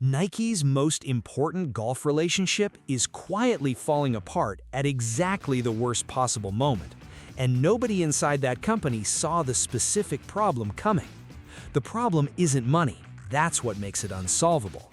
Nike's most important golf relationship is quietly falling apart at exactly the worst possible moment, and nobody inside that company saw the specific problem coming. The problem isn't money, that's what makes it unsolvable.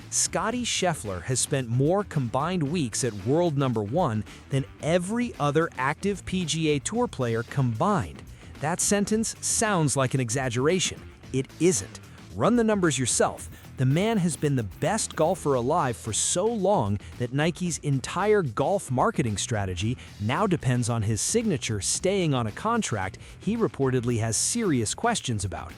Scottie Scheffler has spent more combined weeks at world number 1 than every other active PGA Tour player combined. That sentence sounds like an exaggeration. It isn't. Run the numbers yourself. The man has been the best golfer alive for so long that Nike's entire golf marketing strategy now depends on his signature staying on a contract he reportedly has serious questions about.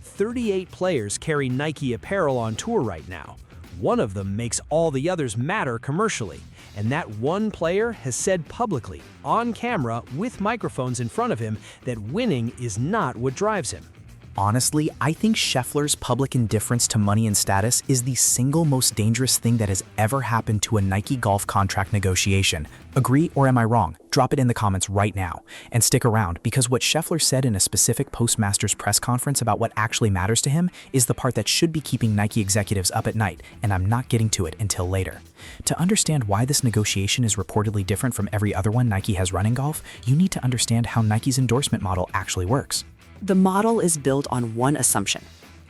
38 players carry Nike apparel on tour right now. One of them makes all the others matter commercially, and that one player has said publicly, on camera, with microphones in front of him, that winning is not what drives him. Honestly, I think Scheffler's public indifference to money and status is the single most dangerous thing that has ever happened to a Nike golf contract negotiation. Agree or am I wrong? Drop it in the comments right now. And stick around, because what Scheffler said in a specific post-Masters press conference about what actually matters to him is the part that should be keeping Nike executives up at night, and I'm not getting to it until later. To understand why this negotiation is reportedly different from every other one Nike has run in golf, you need to understand how Nike's endorsement model actually works. The model is built on one assumption.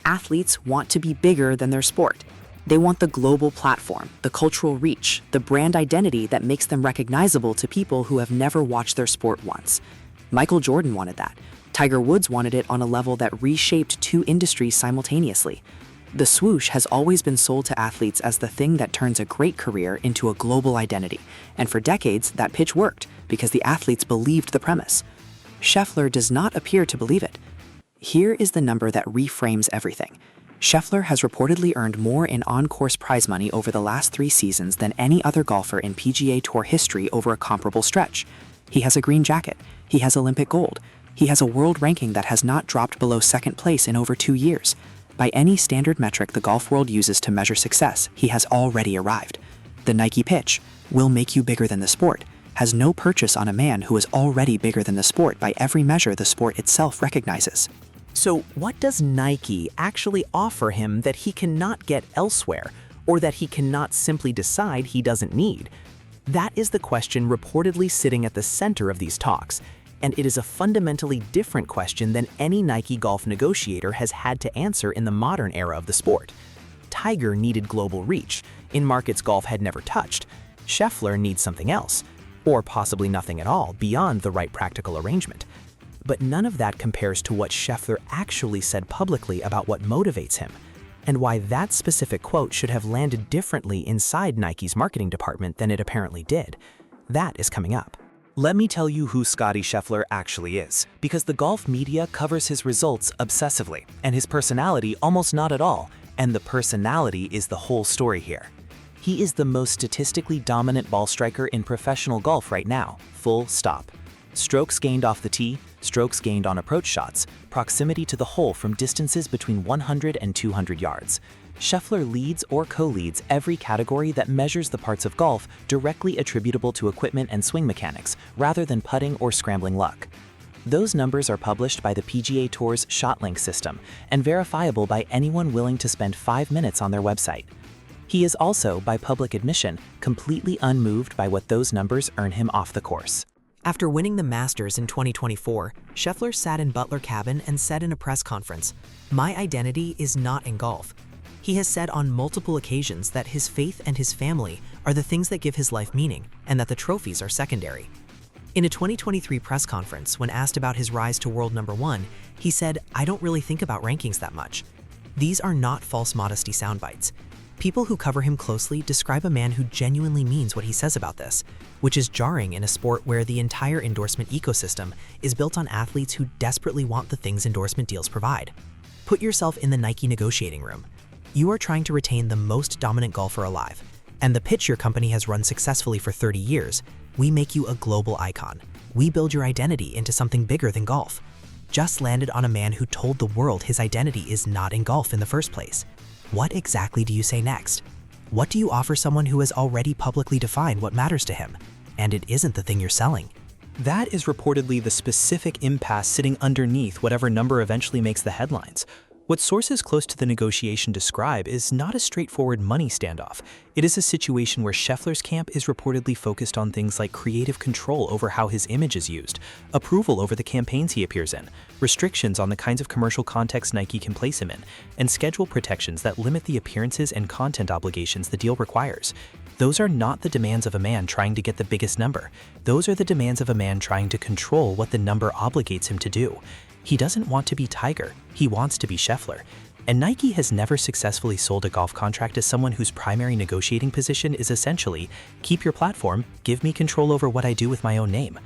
Athletes want to be bigger than their sport. They want the global platform, the cultural reach, the brand identity that makes them recognizable to people who have never watched their sport once. Michael Jordan wanted that. Tiger Woods wanted it on a level that reshaped two industries simultaneously. The swoosh has always been sold to athletes as the thing that turns a great career into a global identity. And for decades, that pitch worked because the athletes believed the premise. Scheffler does not appear to believe it. Here is the number that reframes everything. Scheffler has reportedly earned more in on-course prize money over the last 3 seasons than any other golfer in PGA Tour history over a comparable stretch. He has a green jacket. He has Olympic gold. He has a world ranking that has not dropped below second place in over 2 years. By any standard metric the golf world uses to measure success, he has already arrived. The Nike pitch, "We'll make you bigger than the sport," has no purchase on a man who is already bigger than the sport by every measure the sport itself recognizes. So what does Nike actually offer him that he cannot get elsewhere, or that he cannot simply decide he doesn't need? That is the question reportedly sitting at the center of these talks, and it is a fundamentally different question than any Nike golf negotiator has had to answer in the modern era of the sport. Tiger needed global reach, in markets golf had never touched. Scheffler needs something else, or possibly nothing at all beyond the right practical arrangement. But none of that compares to what Scheffler actually said publicly about what motivates him, and why that specific quote should have landed differently inside Nike's marketing department than it apparently did. That is coming up. Let me tell you who Scottie Scheffler actually is, because the golf media covers his results obsessively, and his personality almost not at all, and the personality is the whole story here. He is the most statistically dominant ball striker in professional golf right now, full stop. Strokes gained off the tee, strokes gained on approach shots, proximity to the hole from distances between 100 and 200 yards. Scheffler leads or co-leads every category that measures the parts of golf directly attributable to equipment and swing mechanics, rather than putting or scrambling luck. Those numbers are published by the PGA Tour's ShotLink system and verifiable by anyone willing to spend 5 minutes on their website. He is also, by public admission, completely unmoved by what those numbers earn him off the course. After winning the Masters in 2024, Scheffler sat in Butler Cabin and said in a press conference, "My identity is not in golf." He has said on multiple occasions that his faith and his family are the things that give his life meaning, and that the trophies are secondary. In a 2023 press conference, when asked about his rise to world number 1, he said, "I don't really think about rankings that much." These are not false modesty soundbites. People who cover him closely describe a man who genuinely means what he says about this, which is jarring in a sport where the entire endorsement ecosystem is built on athletes who desperately want the things endorsement deals provide. Put yourself in the Nike negotiating room. You are trying to retain the most dominant golfer alive, and the pitch your company has run successfully for 30 years, "We make you a global icon. We build your identity into something bigger than golf," just landed on a man who told the world his identity is not in golf in the first place. What exactly do you say next? What do you offer someone who has already publicly defined what matters to him, and it isn't the thing you're selling? That is reportedly the specific impasse sitting underneath whatever number eventually makes the headlines. What sources close to the negotiation describe is not a straightforward money standoff. It is a situation where Scheffler's camp is reportedly focused on things like creative control over how his image is used, approval over the campaigns he appears in, restrictions on the kinds of commercial contexts Nike can place him in, and schedule protections that limit the appearances and content obligations the deal requires. Those are not the demands of a man trying to get the biggest number. Those are the demands of a man trying to control what the number obligates him to do. He doesn't want to be Tiger, he wants to be Scheffler. And Nike has never successfully sold a golf contract to someone whose primary negotiating position is essentially, keep your platform, give me control over what I do with my own name.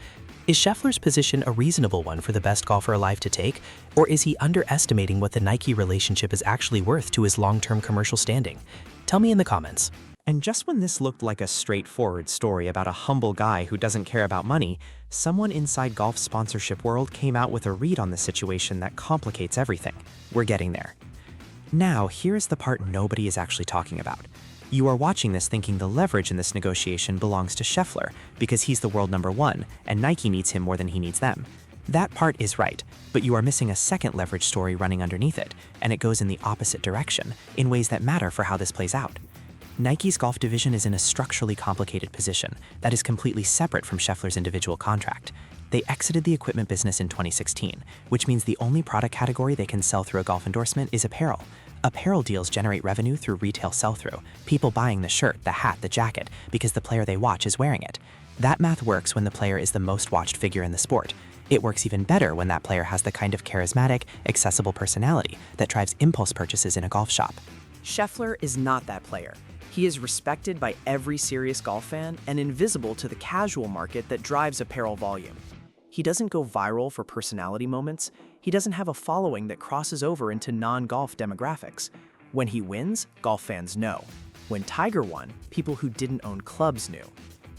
Is Scheffler's position a reasonable one for the best golfer alive to take, or is he underestimating what the Nike relationship is actually worth to his long-term commercial standing? Tell me in the comments. And just when this looked like a straightforward story about a humble guy who doesn't care about money, someone inside golf sponsorship world came out with a read on the situation that complicates everything. We're getting there. Now, here's the part nobody is actually talking about. You are watching this thinking the leverage in this negotiation belongs to Scheffler because he's the world #1 and Nike needs him more than he needs them. That part is right, but you are missing a second leverage story running underneath it, and it goes in the opposite direction, in ways that matter for how this plays out. Nike's golf division is in a structurally complicated position that is completely separate from Scheffler's individual contract. They exited the equipment business in 2016, which means the only product category they can sell through a golf endorsement is apparel. Apparel deals generate revenue through retail sell-through, people buying the shirt, the hat, the jacket, because the player they watch is wearing it. That math works when the player is the most watched figure in the sport. It works even better when that player has the kind of charismatic, accessible personality that drives impulse purchases in a golf shop. Scheffler is not that player. He is respected by every serious golf fan and invisible to the casual market that drives apparel volume. He doesn't go viral for personality moments. He doesn't have a following that crosses over into non-golf demographics. When he wins, golf fans know. When Tiger won, people who didn't own clubs knew.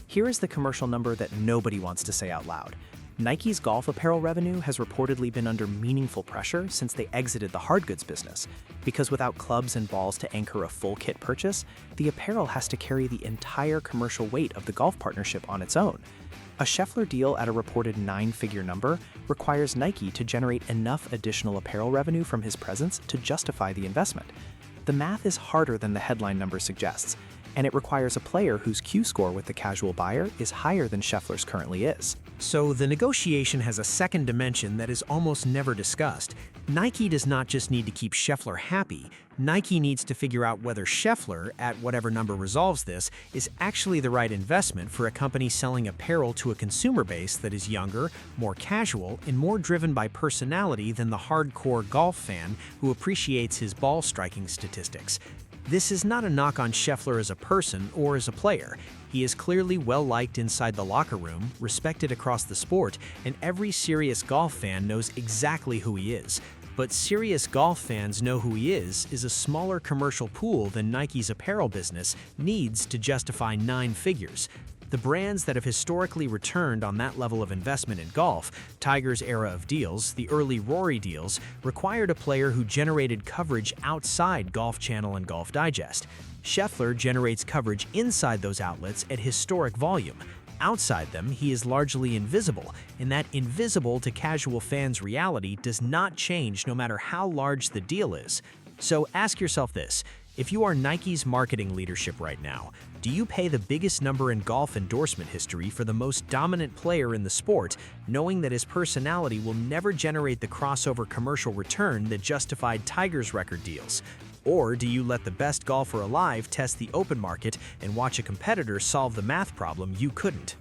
Here is the commercial number that nobody wants to say out loud. Nike's golf apparel revenue has reportedly been under meaningful pressure since they exited the hard goods business, because without clubs and balls to anchor a full kit purchase, the apparel has to carry the entire commercial weight of the golf partnership on its own. A Scheffler deal at a reported 9-figure number requires Nike to generate enough additional apparel revenue from his presence to justify the investment. The math is harder than the headline number suggests, and it requires a player whose Q-score with the casual buyer is higher than Scheffler's currently is. So the negotiation has a second dimension that is almost never discussed. Nike does not just need to keep Scheffler happy. Nike needs to figure out whether Scheffler, at whatever number resolves this, is actually the right investment for a company selling apparel to a consumer base that is younger, more casual, and more driven by personality than the hardcore golf fan who appreciates his ball striking statistics. This is not a knock on Scheffler as a person or as a player. He is clearly well-liked inside the locker room, respected across the sport, and every serious golf fan knows exactly who he is. But serious golf fans know who he is a smaller commercial pool than Nike's apparel business needs to justify 9 figures. The brands that have historically returned on that level of investment in golf, Tiger's era of deals, the early Rory deals, required a player who generated coverage outside Golf Channel and Golf Digest. Scheffler generates coverage inside those outlets at historic volume. Outside them, he is largely invisible, and that invisible to casual fans' reality does not change no matter how large the deal is. So ask yourself this. If you are Nike's marketing leadership right now, do you pay the biggest number in golf endorsement history for the most dominant player in the sport, knowing that his personality will never generate the crossover commercial return that justified Tiger's record deals? Or do you let the best golfer alive test the open market and watch a competitor solve the math problem you couldn't?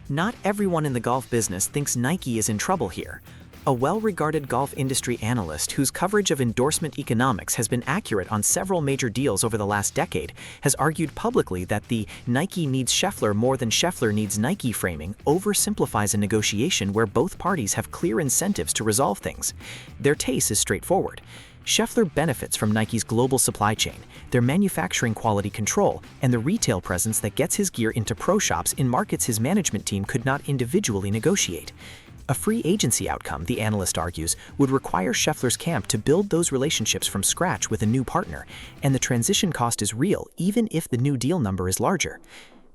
Not everyone in the golf business thinks Nike is in trouble here. A well-regarded golf industry analyst whose coverage of endorsement economics has been accurate on several major deals over the last decade has argued publicly that the Nike needs Scheffler more than Scheffler needs Nike framing oversimplifies a negotiation where both parties have clear incentives to resolve things. Their case is straightforward. Scheffler benefits from Nike's global supply chain, their manufacturing quality control, and the retail presence that gets his gear into pro shops in markets his management team could not individually negotiate. A free agency outcome, the analyst argues, would require Scheffler's camp to build those relationships from scratch with a new partner, and the transition cost is real even if the new deal number is larger.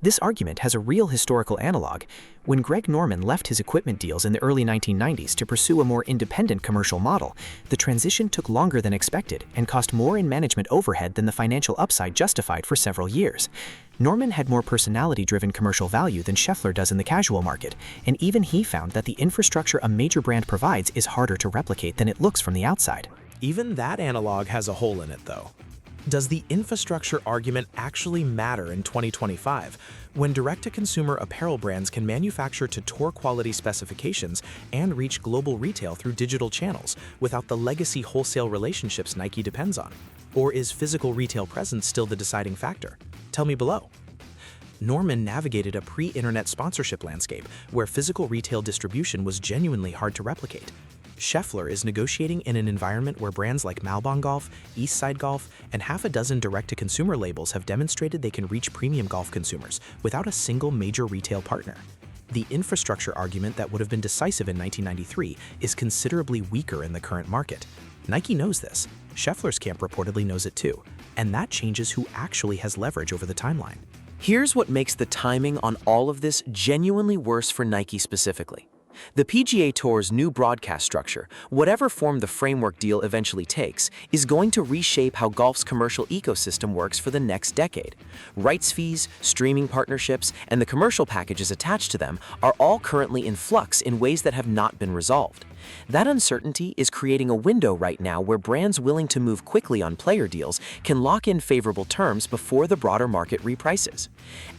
This argument has a real historical analog. When Greg Norman left his equipment deals in the early 1990s to pursue a more independent commercial model, the transition took longer than expected and cost more in management overhead than the financial upside justified for several years. Norman had more personality-driven commercial value than Scheffler does in the casual market, and even he found that the infrastructure a major brand provides is harder to replicate than it looks from the outside. Even that analog has a hole in it, though. Does the infrastructure argument actually matter in 2025, when direct-to-consumer apparel brands can manufacture to tour-quality specifications and reach global retail through digital channels without the legacy wholesale relationships Nike depends on? Or is physical retail presence still the deciding factor? Tell me below. Norman navigated a pre-internet sponsorship landscape where physical retail distribution was genuinely hard to replicate. Scheffler is negotiating in an environment where brands like Malbon Golf, Eastside Golf, and half a dozen direct-to-consumer labels have demonstrated they can reach premium golf consumers without a single major retail partner. The infrastructure argument that would have been decisive in 1993 is considerably weaker in the current market. Nike knows this. Scheffler's camp reportedly knows it too, and that changes who actually has leverage over the timeline. Here's what makes the timing on all of this genuinely worse for Nike specifically. The PGA Tour's new broadcast structure, whatever form the framework deal eventually takes, is going to reshape how golf's commercial ecosystem works for the next decade. Rights fees, streaming partnerships, and the commercial packages attached to them are all currently in flux in ways that have not been resolved. That uncertainty is creating a window right now where brands willing to move quickly on player deals can lock in favorable terms before the broader market reprices.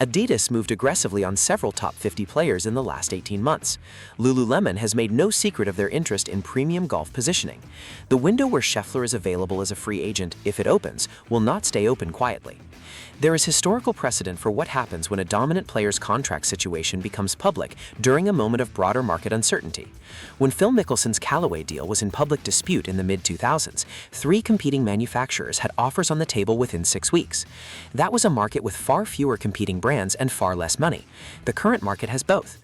Adidas moved aggressively on several top 50 players in the last 18 months. Lululemon has made no secret of their interest in premium golf positioning. The window where Scheffler is available as a free agent, if it opens, will not stay open quietly. There is historical precedent for what happens when a dominant player's contract situation becomes public during a moment of broader market uncertainty. When Phil Mickelson's Callaway deal was in public dispute in the mid-2000s, 3 competing manufacturers had offers on the table within 6 weeks. That was a market with far fewer competing brands and far less money. The current market has both.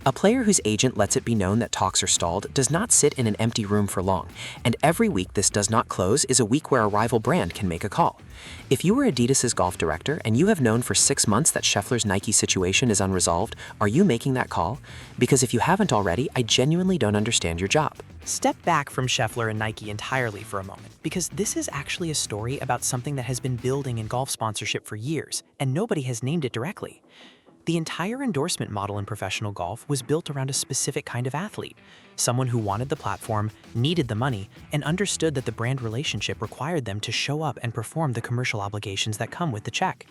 A player whose agent lets it be known that talks are stalled does not sit in an empty room for long, and every week this does not close is a week where a rival brand can make a call. If you were Adidas's golf director and you have known for 6 months that Scheffler's Nike situation is unresolved, are you making that call? Because if you haven't already, I genuinely don't understand your job. Step back from Scheffler and Nike entirely for a moment, because this is actually a story about something that has been building in golf sponsorship for years, and nobody has named it directly. The entire endorsement model in professional golf was built around a specific kind of athlete, someone who wanted the platform, needed the money, and understood that the brand relationship required them to show up and perform the commercial obligations that come with the check.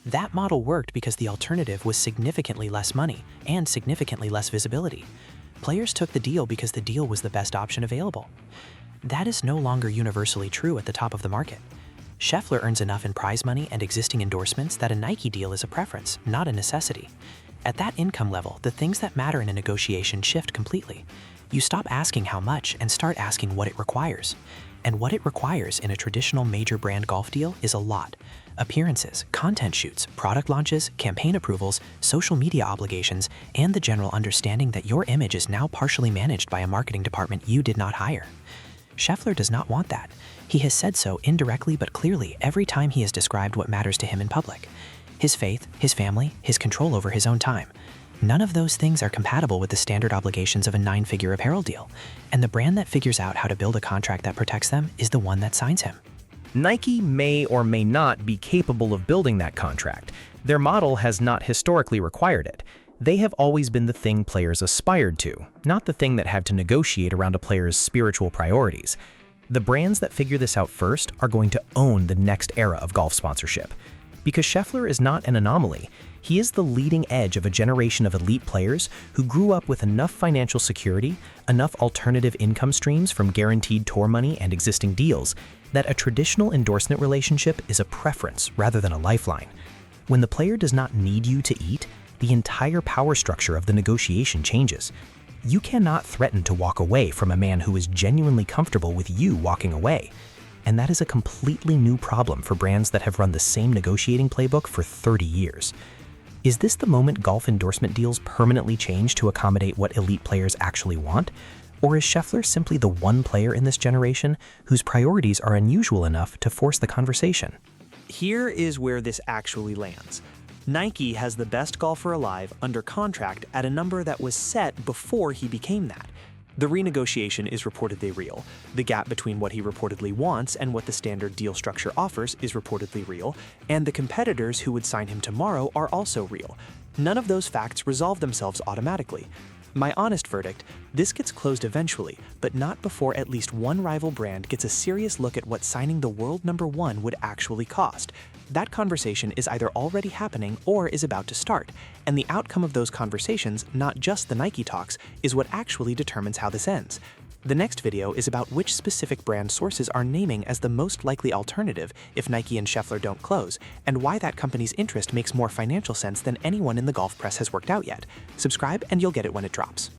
That model worked because the alternative was significantly less money and significantly less visibility. Players took the deal because the deal was the best option available. That is no longer universally true at the top of the market. Scheffler earns enough in prize money and existing endorsements that a Nike deal is a preference, not a necessity. At that income level, the things that matter in a negotiation shift completely. You stop asking how much and start asking what it requires. And what it requires in a traditional major brand golf deal is a lot. Appearances, content shoots, product launches, campaign approvals, social media obligations, and the general understanding that your image is now partially managed by a marketing department you did not hire. Scheffler does not want that. He has said so indirectly but clearly every time he has described what matters to him in public. His faith, his family, his control over his own time. None of those things are compatible with the standard obligations of a 9-figure apparel deal, and the brand that figures out how to build a contract that protects them is the one that signs him. Nike may or may not be capable of building that contract. Their model has not historically required it. They have always been the thing players aspired to, not the thing that had to negotiate around a player's spiritual priorities. The brands that figure this out first are going to own the next era of golf sponsorship. Because Scheffler is not an anomaly, he is the leading edge of a generation of elite players who grew up with enough financial security, enough alternative income streams from guaranteed tour money and existing deals, that a traditional endorsement relationship is a preference rather than a lifeline. When the player does not need you to eat, the entire power structure of the negotiation changes. You cannot threaten to walk away from a man who is genuinely comfortable with you walking away. And that is a completely new problem for brands that have run the same negotiating playbook for 30 years. Is this the moment golf endorsement deals permanently change to accommodate what elite players actually want? Or is Scheffler simply the one player in this generation whose priorities are unusual enough to force the conversation? Here is where this actually lands. Nike has the best golfer alive under contract at a number that was set before he became that. The renegotiation is reportedly real. The gap between what he reportedly wants and what the standard deal structure offers is reportedly real, and the competitors who would sign him tomorrow are also real. None of those facts resolve themselves automatically. My honest verdict, this gets closed eventually, but not before at least one rival brand gets a serious look at what signing the world #1 would actually cost. That conversation is either already happening or is about to start, and the outcome of those conversations, not just the Nike talks, is what actually determines how this ends. The next video is about which specific brand sources are naming as the most likely alternative if Nike and Scheffler don't close, and why that company's interest makes more financial sense than anyone in the golf press has worked out yet. Subscribe and you'll get it when it drops.